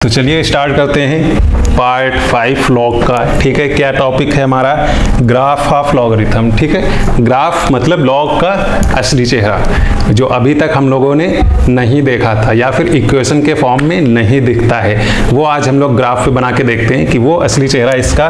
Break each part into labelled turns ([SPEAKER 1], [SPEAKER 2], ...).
[SPEAKER 1] तो चलिए स्टार्ट करते हैं पार्ट 5 लॉग का। ठीक है, क्या टॉपिक है हमारा? Graph of logarithm. ठीक है, ग्राफ मतलब लॉग का असली चेहरा जो अभी तक हम लोगों ने नहीं देखा था या फिर इक्वेशन के फॉर्म में नहीं दिखता है, वो आज हम लोग ग्राफ पे बना के देखते हैं कि वो असली चेहरा इसका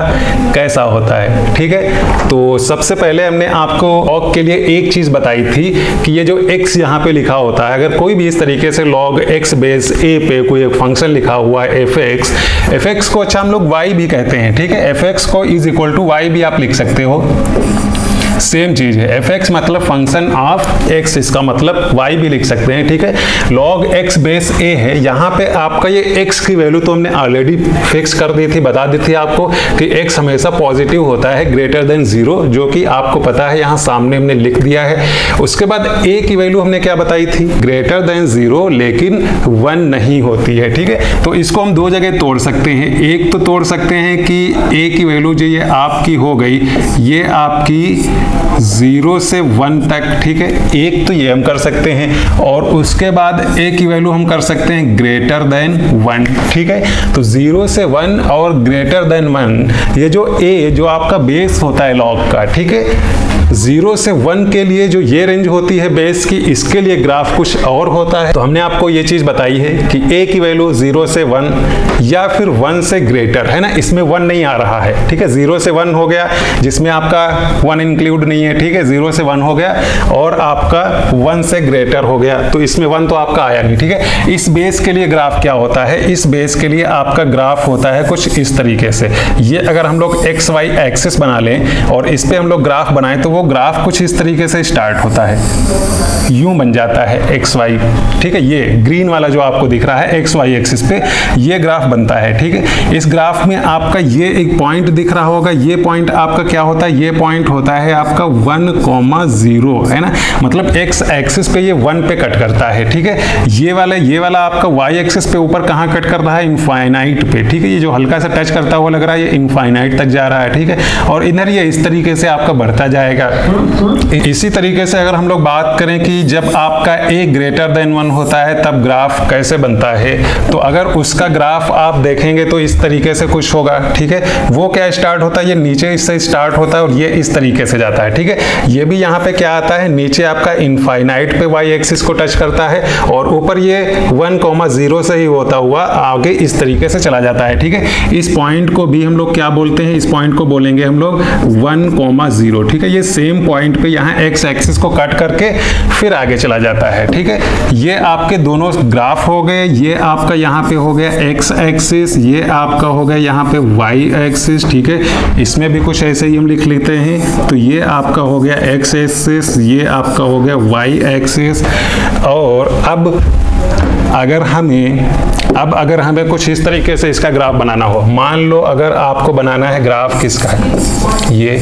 [SPEAKER 1] कैसा होता है। ठीक है, तो सबसे पहले हमने आपको लॉग के लिए एक चीज बताई थी कि ये जो x यहाँ पे लिखा होता है, अगर कोई भी इस तरीके से लॉग x बेस a पे कोई एक फंक्शन लिखा हुआ fx को अच्छा हम लोग y भी कहते हैं। ठीक है, fx को इज इक्वल टू y भी आप लिख सकते हो, सेम चीज है। fx मतलब फंक्शन ऑफ x, इसका मतलब y भी लिख सकते हैं। ठीक है, log x बेस a है, यहाँ पे आपका ये x की वैल्यू तो हमने ऑलरेडी फिक्स कर दी थी, बता दी थी आपको कि x हमेशा पॉजिटिव होता है ग्रेटर देन 0, जो कि आपको पता है, यहाँ सामने हमने लिख दिया है। उसके बाद a की वैल्यू हमने क्या बताई थी? ग्रेटर देन 0 लेकिन 1 नहीं होती है। ठीक है, तो इसको हम दो जगह तोड़ सकते हैं। एक तो तोड़ सकते हैं कि a की वैल्यू जो ये आपकी हो गई, ये आपकी 0 से 1 तक। ठीक है, एक तो ये हम कर सकते हैं और उसके बाद a की वैल्यू हम कर सकते हैं ग्रेटर देन 1। ठीक है, तो 0 से 1 और ग्रेटर देन 1, ये जो a जो आपका बेस होता है लॉग का, ठीक है, 0 से 1 के लिए जो ये रेंज होती है बेस की, इसके लिए ग्राफ कुछ और होता है। तो हमने आपको ये चीज बताई है कि a की वैल्यू 0 से 1 या फिर 1 से ग्रेटर है ना, इसमें 1 नहीं आ रहा है। ठीक है, 0 से 1 हो गया जिसमें आपका 1 इंक्लूड नहीं है। ठीक है, 0 से 1 हो गया और आपका 1 से ग्रेटर हो गया, तो इसमें 1 तो आपका आया नहीं। ठीक है, इस बेस के लिए ग्राफ क्या होता है? इस बेस के लिए आपका ग्राफ होता है कुछ इस तरीके से। ये अगर हम लोग एक्स वाई एक्सिस बना लें और इस पे हम लोग ग्राफ बनाएं तो वो ग्राफ कुछ इस तरीके से स्टार्ट होता है, यूं बन जाता है एक्स वाई। ठीक है, ये ग्रीन वाला जो आपको दिख रहा है एक्स वाई एक्सिस पे ये ग्राफ बनता है। ठीक है, इस ग्राफ में आपका ये एक पॉइंट दिख रहा होगा, ये पॉइंट आपका क्या होता है? ये पॉइंट होता है आपका 1,0 है ना, मतलब एक्स एक्सिस पे ये 1 पे कट करता है। ठीक है, ये वाला आपका वाई एक्सिस पे ऊपर कहाँ कट कर रहा है? इनफाइनाइट पे। ठीक है, ये जो हल्का सा टच करता हुआ लग रहा है ये इनफाइनाइट तक जा रहा है। ठीक है, और इधर ये इस तरीके से आपका बढ़ता जाएगा। इसी तरीके से अगर हम लोग बात करें कि जब आपका a ग्रेटर देन 1 होता है तब ग्राफ कैसे बनता है, तो अगर उसका ग्राफ आप देखेंगे तो इस तरीके से कुछ होगा। ठीक है, वो क्या स्टार्ट होता है? ये नीचे इससे स्टार्ट होता है और ये इस तरीके से जाता है। ठीक है, ये भी यहाँ पे क्या आता है? नीचे आपका इनफाइनाइट पे y एक्सिस को टच करता है और ऊपर ये 1,0 से ही होता हुआ आगे इस तरीके से चला जाता है। ठीक है, इस पॉइंट को भी हम लोग क्या बोलते हैं? इस पॉइंट को बोलेंगे हम लोग 1,0। ठीक है, ये सेम पॉइंट पे यहाँ x एक्सिस को कट करके फिर आगे चला जाता है। ठीक है, ये आपके दोनों ग्राफ हो गए। ये आपका यहाँ पे हो गया x एक्सिस, ये आपका हो गया यहाँ पे y एक्सिस। ठीक है, इसमें भी कुछ ऐसे ही हम लिख लेते हैं, तो ये आपका हो गया x एक्सिस, ये आपका हो गया y एक्सिस। और अब अगर हमें कुछ इस तरीके से इसका ग्राफ बनाना हो, मान लो अगर आपको बनाना है ग्राफ किसका है? ये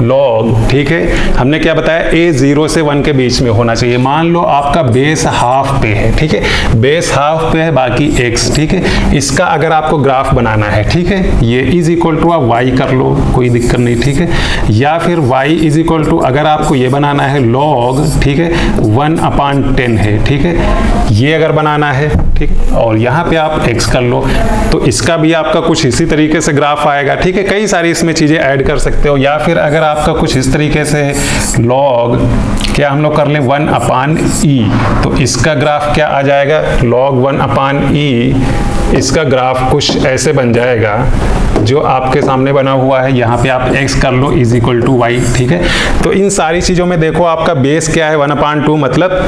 [SPEAKER 1] लॉग। ठीक है, हमने क्या बताया? a 0 से 1 के बीच में होना चाहिए। मान लो आपका बेस हाफ पे है। ठीक है, बेस हाफ पे है, बाकी x। ठीक है, इसका अगर आपको ग्राफ बनाना है, ठीक है, ये इज इक्वल टू आप y कर लो, कोई दिक्कत नहीं। ठीक है, या फिर y इज इक्वल टू अगर आपको ये बनाना है लॉग, ठीक है, 1/10 है। ठीक है, ये अगर बनाना है, ठीक, और यहाँ पे आप x कर लो, तो इसका भी आपका कुछ इसी तरीके से ग्राफ आएगा। ठीक है, कई सारी इसमें चीजें ऐड कर सकते हो। या फिर अगर आपका कुछ इस तरीके से लॉग क्या हम लोग कर लें 1/e, तो इसका ग्राफ क्या आ जाएगा? log 1/e। इसका ग्राफ कुछ ऐसे बन जाएगा जो आपके सामने बना हुआ है। यहाँ पे आप x कर लो इज इक्वल टू y। ठीक है, तो इन सारी चीजों में देखो आपका बेस क्या है? 1/2, मतलब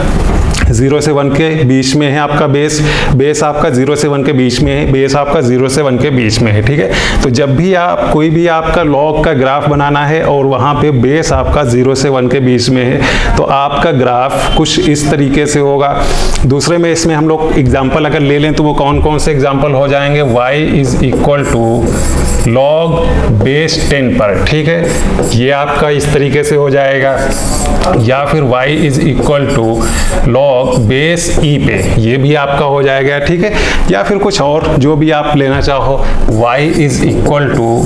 [SPEAKER 1] 0 से 1 के बीच में है आपका बेस आपका 0 से 1 के बीच में है, बेस आपका 0 से 1 के बीच में है। ठीक है, तो जब भी आप कोई भी आपका लॉग का ग्राफ बनाना है और वहाँ पे बेस आपका 0 से 1 के बीच में है, तो आपका ग्राफ कुछ इस तरीके से होगा। दूसरे में इसमें हम लोग एग्जाम्पल अगर ले लें तो वो कौन कौन से एग्जाम्पल हो जाएंगे? y is equal to log base 10 पर। ठीक है, ये आपका इस तरीके से हो जाएगा। या फिर y is equal to log base e पे, ये भी आपका हो जाएगा। ठीक है, या फिर कुछ और जो भी आप लेना चाहो, y is equal to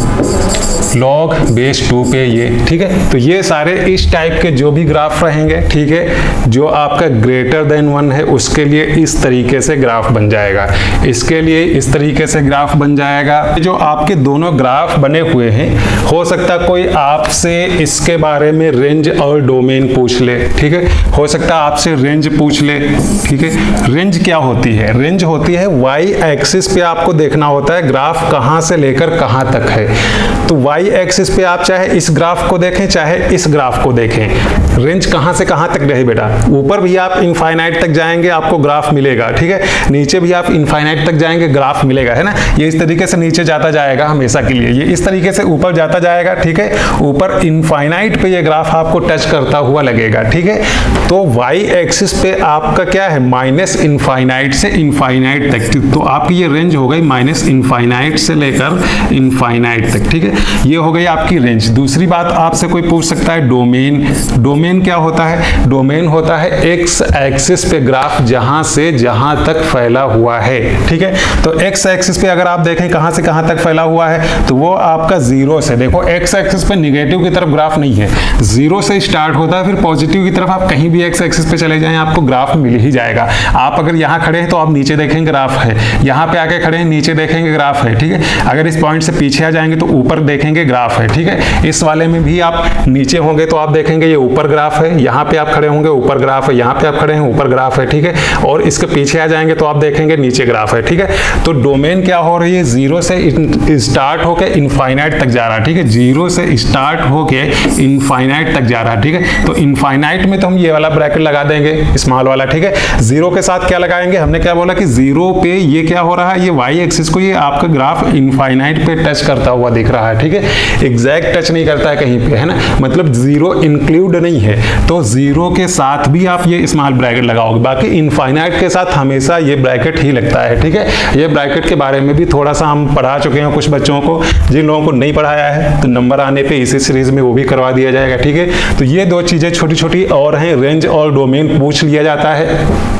[SPEAKER 1] log base 2 पे ये, ठीक है। तो ये सारे इस टाइप के जो भी ग्राफ रहेंगे, ठीक है, जो आपका ग्रेटर देन 1 है उसके लिए इस तरीके से ग्राफ बन जाएगा, इसके लिए इस तरीके से ग्राफ बन जाएगा। जो आपके दोनों ग्राफ बने हुए हैं, हो सकता कोई आपसे इसके बारे में रेंज और डोमेन पूछ ले, ठीक है, हो सकता आपसे रेंज पूछ ले, ठीक है। रेंज क्या होती है? रेंज होती है वाई एक्सिस पे आपको देखना होता है ग्राफ कहां से लेकर कहां तक है। तो वाई एक्सिस पे आप चाहे इस ग्राफ को देखें चाहे इस ग्राफ को देखें, रेंज कहां से कहां तक रहे बेटा। ऊपर भी आप इनफाइनाइट तक जाएंगे आपको ग्राफ मिलेगा, ठीक है, नीचे भी आप इनफाइनाइट तक जाएंगे ग्राफ मिलेगा, है ना। ये इस तरीके से नीचे जाता जाएगा हमेशा के लिए, ये इस तरीके से ऊपर जाता जाएगा, ठीक है। ऊपर इनफाइनाइट पे ये ग्राफ आपको टच करता हुआ लगेगा, ठीक है। तो वाई एक्सिस पे आपका क्या है? माइनस इनफाइनाइट से इनफाइनाइट तक, तो आपकी ये रेंज हो गई माइनस इनफाइनाइट से लेकर इनफाइनाइट तक, ठीक है। ये हो गई आपकी रेंज। दूसरी बात आपसे कोई पूछ सकता है डोमेन। डोमेन क्या होता है? डोमेन होता है एक्स एक्सिस पे ग्राफ जहां से जहां तक फैला हुआ है, ठीक है। तो एक्स एक्सिस पे अगर आप देखें कहां से कहां तक फैला हुआ है, तो वो आपका जीरो से, देखो एक्स एक्सिस पे निगेटिव की तरफ ग्राफ नहीं है, जीरो से स्टार्ट होता है, फिर पॉजिटिव की तरफ आप कहीं भी एक्स एक्सिस पे चले जाएं आपको ग्राफ मिल ही जाएगा। आप अगर यहां खड़े हैं तो आप नीचे देखेंगे ग्राफ है, यहां पे आके खड़े हैं नीचे देखेंगे ग्राफ है, ठीक है। अगर इस पॉइंट से पीछे आ जाएंगे तो ऊपर देखेंगे ग्राफ है, ठीक है। इस वाले में भी आप नीचे होंगे तो आप देखेंगे ये ऊपर ग्राफ है, यहाँ पे आप खड़े होंगे ऊपर ग्राफ है, यहाँ पे आप खड़े हैं ऊपर ग्राफ है, ठीक है। और इसके पीछे आ जाएंगे तो आप देखेंगे नीचे ग्राफ है, ठीक है। तो डोमेन क्या हो रही है? जीरो से स्टार्ट होके इनफाइनाइट तक जा रहा है, ठीक है, जीरो से स्टार्ट होके इनफाइनाइट तक जा रहा है, ठीक है। तो इनफाइनाइट में तो हम ये वाला ब्रैकेट लगा देंगे स्मॉल वाला, ठीक है। जीरो के साथ क्या लगाएंगे? हमने क्या बोला कि जीरो पे ये क्या हो रहा है, ये वाई एक्सिस को ये आपका ग्राफ इनफाइनाइट पे टच करता हुआ दिख रहा है, ठीक है। एग्जैक्ट टच नहीं करता है कहीं पे, है ना, मतलब जीरो इंक्लूड नहीं है, तो जीरो के साथ भी आप ये स्मॉल ब्रैकेट लगाओगे। बाकी इनफाइनाइट के साथ हमेशा ये ब्रैकेट ही लगता है, ठीक है। ये ब्रैकेट के बारे में भी थोड़ा सा हम पढ़ा चुके हैं कुछ बच्चों को, जिन लोगों को नहीं पढ़ाया है तो नंबर आने पे इसी सीरीज में वो भी करवा दिया जाएगा, ठीक है। तो ये दो चीजें छोटी छोटी और हैं, रेंज और डोमेन पूछ लिया जाता है,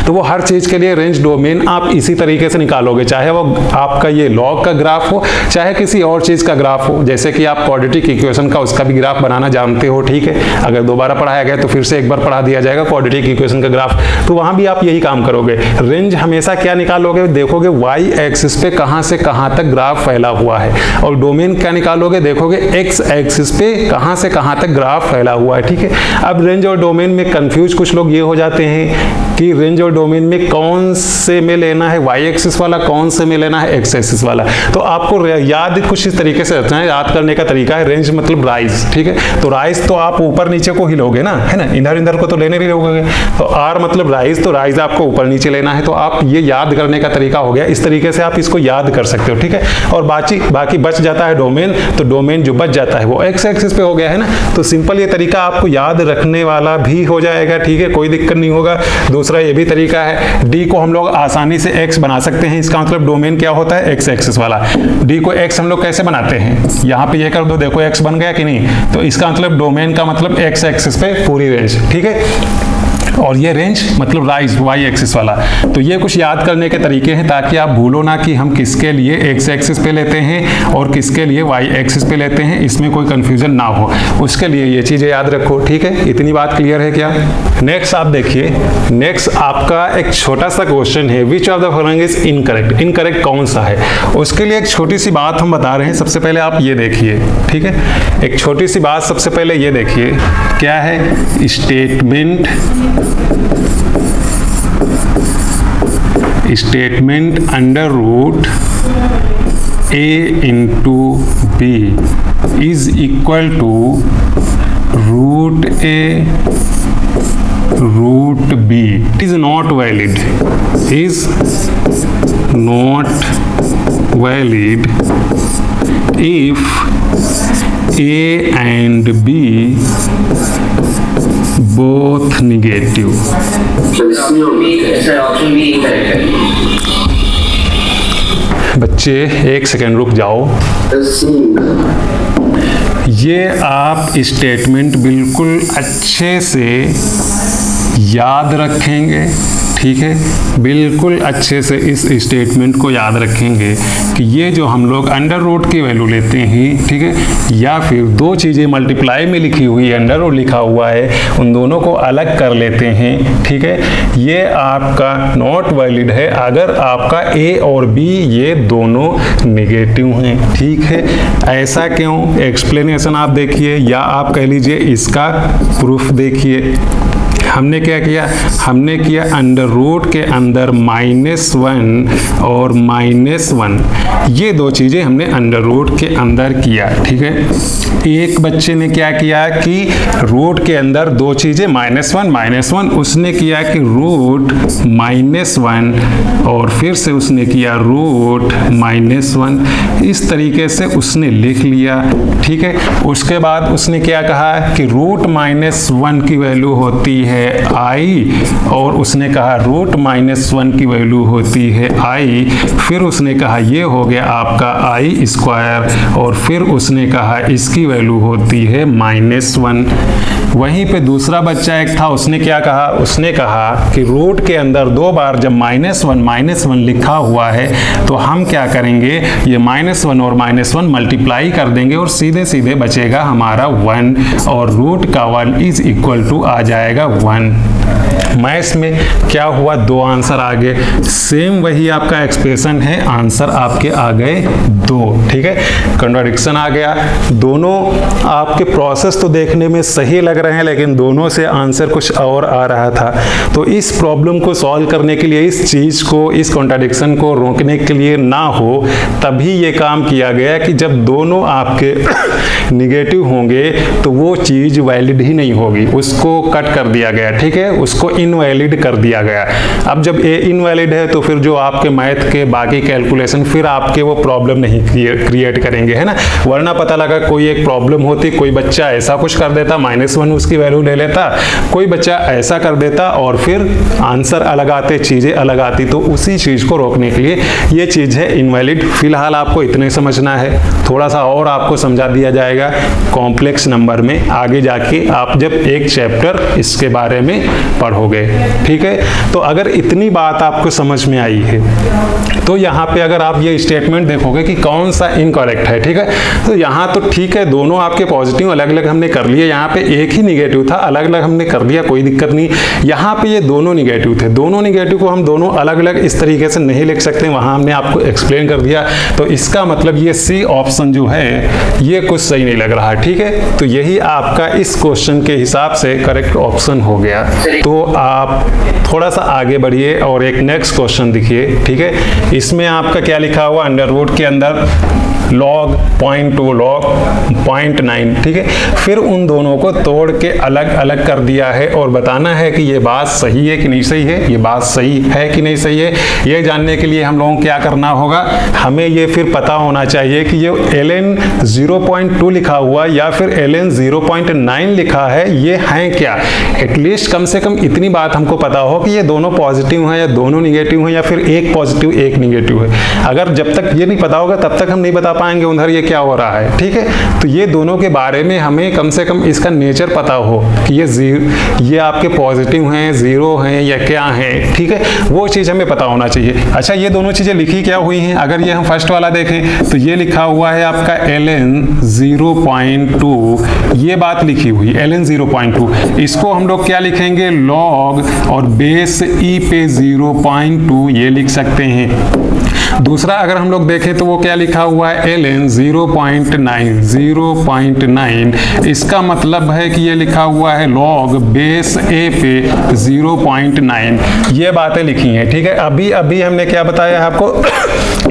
[SPEAKER 1] तो वो हर चीज के लिए रेंज डोमेन आप इसी तरीके से निकालोगे, चाहे वो आपका ये लॉग का ग्राफ हो चाहे किसी और चीज का ग्राफ हो। जैसे कि आप क्वाड्रेटिक इक्वेशन का उसका भी ग्राफ बनाना जानते हो, ठीक है, अगर दोबारा पढ़ाया गया तो फिर से एक बार पढ़ा दिया जाएगा क्वाड्रेटिक इक्वेशन का ग्राफ, तो वहां भी आप यही काम करोगे। रेंज हमेशा क्या निकालोगे? देखोगे वाई एक्सिस पे कहां से कहां तक ग्राफ फैला हुआ है, और डोमेन क्या निकालोगे? देखोगे एक्स एक्सिस पे कहां से कहां तक ग्राफ फैला हुआ है, ठीक है। अब रेंज और डोमेन में कंफ्यूज कुछ लोग ये हो जाते हैं कि रेंज और डोमेन में कौन से में लेना है वाई एक्सिस वाला, कौन से में लेना है एक्स एक्सिस वाला। तो आपको याद कुछ इस तरीके से रखना है, याद करने का तरीका है रेंज मतलब राइज, ठीक है। तो राइज तो आप ऊपर नीचे को ही लोगे ना, है ना, इधर इधर को तो लेने नहीं लोगे। तो आर मतलब राइज, तो राइज आपको ऊपर नीचे लेना है, तो आप ये याद करने का तरीका हो गया। इस तरीके से आप इसको याद कर सकते हो, ठीक है। और बाकी बच जाता है डोमेन, तो डोमेन जो बच जाता है वो एक्स एक्सिस पे हो गया, है ना। तो सिंपल ये तरीका आपको याद रखने वाला भी हो जाएगा, ठीक है, कोई दिक्कत नहीं होगा। दूसरा ये भी तरीका है, डी को हम लोग आसानी से एक्स बना सकते हैं, इसका मतलब डोमेन क्या होता है? एक्स एक्सिस वाला। डी को एक्स हम लोग कैसे बनाते हैं? यहाँ पे ये कर दो, देखो एक्स बन गया कि नहीं। तो इसका मतलब डोमेन का मतलब एक्स एक्सिस पे पूरी रेंज, ठीक है। और ये रेंज मतलब राइज वाई एक्सिस वाला। तो ये कुछ याद करने के तरीके हैं ताकि आप भूलो ना कि हम किसके लिए एक्स एक्सिस पे लेते हैं और किसके लिए वाई एक्सिस पे लेते हैं, इसमें कोई कंफ्यूजन ना हो, उसके लिए ये चीजें याद रखो, ठीक है। इतनी बात क्लियर है क्या? नेक्स्ट आप देखिए, नेक्स्ट आपका एक छोटा सा क्वेश्चन है, which of the following is incorrect. Incorrect कौन सा है? उसके लिए एक छोटी सी बात हम बता रहे हैं। सबसे पहले आप ये देखिए, ठीक है, एक छोटी सी बात सबसे पहले ये देखिए, क्या है? Statement under root a into B is equal to root a root b is not valid, is not valid if a and b both negative. बच्चे एक सेकेंड रुक जाओ। ये आप स्टेटमेंट बिल्कुल अच्छे से याद रखेंगे, ठीक है, बिल्कुल अच्छे से इस स्टेटमेंट को याद रखेंगे कि ये जो हम लोग अंडर रूट की वैल्यू लेते हैं, ठीक है, या फिर दो चीज़ें मल्टीप्लाई में लिखी हुई है, अंडर रूट लिखा हुआ है, उन दोनों को अलग कर लेते हैं, ठीक है, ये आपका नॉट वैलिड है अगर आपका ए और बी ये दोनों नेगेटिव हैं, ठीक है। ऐसा क्यों, एक्सप्लेनेशन आप देखिए या आप कह लीजिए इसका प्रूफ देखिए। हमने क्या किया, हमने किया अंडर रूट के अंदर -1 और -1, ये दो चीज़ें हमने अंडर रूट के अंदर किया, ठीक है। एक बच्चे ने क्या किया कि रूट के अंदर दो चीज़ें -1 उसने किया कि रूट -1 और फिर से उसने किया रूट -1, इस तरीके से उसने लिख लिया, ठीक है। उसके बाद उसने क्या कहा कि रूट -1 की वैल्यू होती है आई, और उसने कहा रूट -1 की वैल्यू होती है आई, फिर उसने कहा ये हो गया आपका आई स्क्वायर, और फिर उसने कहा इसकी वैल्यू होती है -1। वहीं पे दूसरा बच्चा एक था, उसने क्या कहा, उसने कहा कि रूट के अंदर दो बार जब -1 लिखा हुआ है तो हम क्या करेंगे, ये -1 और -1 मल्टीप्लाई कर देंगे और सीधे सीधे बचेगा हमारा 1, और रूट का 1 इज इक्वल टू आ जाएगा 1। मैथ्स में क्या हुआ, दो आंसर आ गए, सेम वही आपका एक्सप्रेशन है, आंसर आपके आ गए 2, ठीक है। कॉन्ट्राडिक्शन आ गया, दोनों आपके प्रोसेस तो देखने में सही लग रहे हैं लेकिन दोनों से आंसर कुछ और आ रहा था। तो इस प्रॉब्लम को सॉल्व करने के लिए, इस चीज़ को, इस कॉन्ट्राडिक्शन को रोकने के लिए ना हो, तभी ये काम किया गया कि जब दोनों आपके निगेटिव होंगे तो वो चीज़ वैलिड ही नहीं होगी, उसको कट कर दिया गया, ठीक है, उसको इनवैलिड कर दिया गया। अब जब ए इनवैलिड है तो फिर जो आपके मैथ के बाकी कैलकुलेशन फिर आपके वो प्रॉब्लम नहीं क्रिएट करेंगे, है ना। वरना पता लगा कोई एक प्रॉब्लम होती, कोई बच्चा ऐसा कुछ कर देता, -1 उसकी वैल्यू ले लेता, कोई बच्चा ऐसा कर देता और फिर आंसर अलग आते, चीज़ें अलग आती। तो उसी चीज़ को रोकने के लिए ये चीज़ है इनवैलिड। फिलहाल आपको इतने समझना है, थोड़ा सा और आपको समझा दिया जाएगा कॉम्प्लेक्स नंबर में, आगे जाके आप जब एक चैप्टर इसके बारे में पढ़ोगे, ठीक है। तो अगर इतनी बात आपको समझ में आई है तो यहाँ पे अगर आप ये स्टेटमेंट देखोगे कि कौन सा इनकरेक्ट है, ठीक है, तो यहाँ तो ठीक है, दोनों आपके पॉजिटिव अलग अलग हमने कर लिए, यहाँ पे एक ही निगेटिव था, अलग अलग हमने कर दिया, कोई दिक्कत नहीं। यहाँ पे ये दोनों निगेटिव थे, दोनों निगेटिव को हम दोनों अलग अलग इस तरीके से नहीं लिख सकते, वहाँ हमने आपको एक्सप्लेन कर दिया। तो इसका मतलब ये सी ऑप्शन जो है ये कुछ सही नहीं लग रहा, ठीक है। तो यही आपका इस क्वेश्चन के हिसाब से करेक्ट ऑप्शन हो गया। तो आप थोड़ा सा आगे बढ़िए और एक नेक्स्ट क्वेश्चन देखिए, ठीक है। इसमें आपका क्या लिखा हुआ, अंडर रूट के अंदर log 0.2 log 0.9, ठीक है। फिर उन दोनों को तोड़ के अलग अलग कर दिया है और बताना है कि ये बात सही है कि नहीं सही है, ये बात सही है कि नहीं सही है। ये जानने के लिए हम लोगों को क्या करना होगा, हमें ये फिर पता होना चाहिए कि ये ln 0.2 लिखा हुआ या फिर ln 0.9 लिखा है, ये हैं क्या। एटलीस्ट कम से कम इतनी बात हमको पता हो कि ये दोनों पॉजिटिव हैं या दोनों निगेटिव हैं या फिर एक पॉजिटिव एक निगेटिव है। अगर जब तक ये नहीं पता होगा तब तक हम नहीं बता पाएंगे उधर ये क्या हो रहा है, ठीक है। तो ये दोनों के बारे में हमें कम से कम इसका नेचर पता हो कि ये आपके पॉजिटिव हैं, जीरो हैं या क्या हैं, ठीक है, वो चीज़ हमें पता होना चाहिए। अच्छा, ये दोनों चीज़ें लिखी क्या हुई हैं, अगर ये हम फर्स्ट वाला देखें तो ये लिखा हुआ है आपका ln 0.2, ये बात लिखी हुई ln 0.2। इसको हम लोग क्या लिखेंगे, log और बेस e पे 0.2 ये लिख सकते हैं। दूसरा अगर हम लोग देखें तो वो क्या लिखा हुआ है, ln 0.9, इसका मतलब है कि ये लिखा हुआ है log बेस a पे 0.9, ये बातें लिखी हैं, ठीक है। अभी अभी हमने क्या बताया है आपको,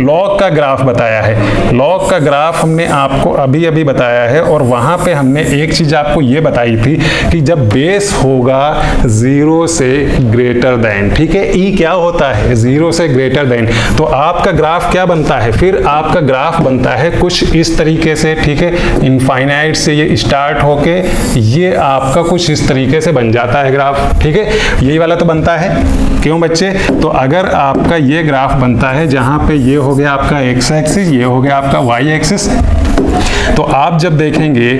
[SPEAKER 1] log का ग्राफ बताया है, log का ग्राफ हमने आपको अभी अभी बताया है, और वहाँ पे हमने एक चीज़ आपको ये बताई थी कि जब बेस होगा 0 से ग्रेटर देन, ठीक है, e क्या होता है 0 से ग्रेटर देन, तो आपका ग्राफ क्या बनता है, फिर आपका ग्राफ बनता है कुछ इस तरीके से, ठीक है। इनफाइनाइट से ये स्टार्ट होके ये आपका कुछ इस तरीके से बन जाता है ग्राफ, ठीक है। यही वाला तो बनता है, क्यों बच्चे, तो अगर आपका ये ग्राफ बनता है जहाँ पे ये हो गया आपका एक्स एक्सिस, ये हो गया आपका वाई एक्सिस। तो आप जब देखेंगे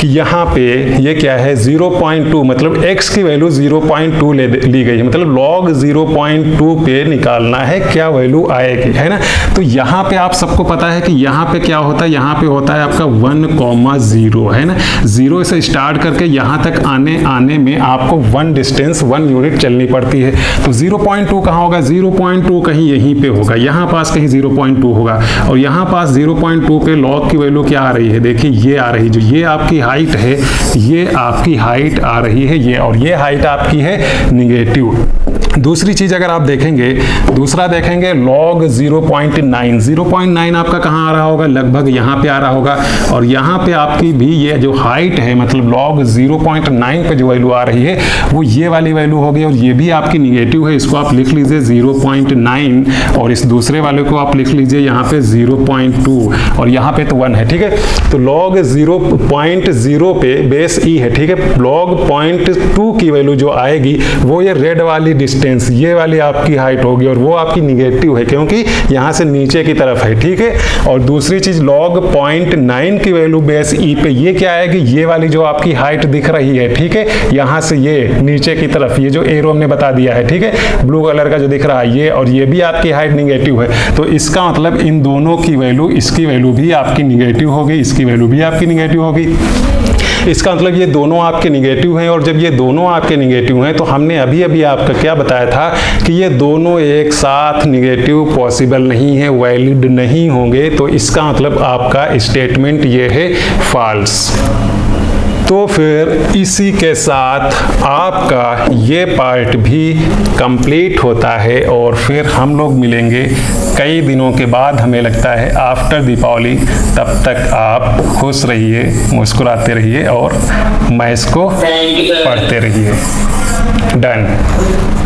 [SPEAKER 1] कि यहाँ पे ये क्या है 0.2, मतलब x की वैल्यू 0.2 ली गई है, मतलब log 0.2 पे निकालना है क्या वैल्यू आएगी, है ना। तो यहाँ पे आप सबको पता है कि यहाँ पे क्या होता है, यहाँ पे होता है आपका 1,0, है ना। 0 से स्टार्ट करके यहाँ तक आने में आपको 1 डिस्टेंस 1 यूनिट चलनी पड़ती है। तो 0.2 कहाँ होगा, 0.2 कहीं यहीं पे होगा, यहाँ पास कहीं 0.2 होगा, और यहाँ पास 0.2 पे log की वैल्यू क्या आ रही है, देखिए ये आ रही है, जो ये आपकी हाइट है, ये आपकी हाइट आ रही है ये, और ये हाइट आपकी है निगेटिव। दूसरी चीज अगर आप देखेंगे, दूसरा देखेंगे log 0.9, 0.9 आपका कहाँ आ रहा होगा, लगभग यहाँ पे आ रहा होगा, और यहाँ पे आपकी भी ये जो हाइट है, मतलब log 0.9 पे जो वैल्यू आ रही है वो ये वाली वैल्यू होगी, और ये भी आपकी निगेटिव है, इसको आप लिख लीजिए 0.9, और इस दूसरे वाले को आप लिख लीजिए यहाँ पे 0.2, और यहाँ पे तो 1 है, ठीक है। तो log 0.0 पे बेस e है, ठीक है। log 0.2 की वैल्यू जो आएगी वो ये रेड वाली डिस्टेंस, ये वाली आपकी हाइट होगी, और वो आपकी निगेटिव है क्योंकि यहाँ से नीचे की तरफ है, ठीक है। और दूसरी चीज log 0.9 की वैल्यू बेस e पे ये क्या आएगी, ये वाली जो आपकी हाइट दिख रही है, ठीक है, यहाँ से ये नीचे की तरफ, ये जो एरो हमने बता दिया है, ठीक है, ब्लू कलर का जो दिख रहा है ये, और ये भी आपकी हाइट निगेटिव है। तो इसका मतलब इन दोनों की वैल्यू, इसकी वैल्यू भी आपकी निगेटिव होगी, इसकी वैल्यू भी आपकी निगेटिव होगी। इसका मतलब ये दोनों आपके निगेटिव हैं, और जब ये दोनों आपके निगेटिव हैं तो हमने अभी आपका क्या बताया था कि ये दोनों एक साथ निगेटिव पॉसिबल नहीं है, वैलिड नहीं होंगे। तो इसका मतलब आपका स्टेटमेंट ये है फॉल्स। तो फिर इसी के साथ आपका ये पार्ट भी कंप्लीट होता है, और फिर हम लोग मिलेंगे कई दिनों के बाद, हमें लगता है आफ्टर दीपावली। तब तक आप खुश रहिए, मुस्कुराते रहिए और मैथ्स को पढ़ते रहिए। डन।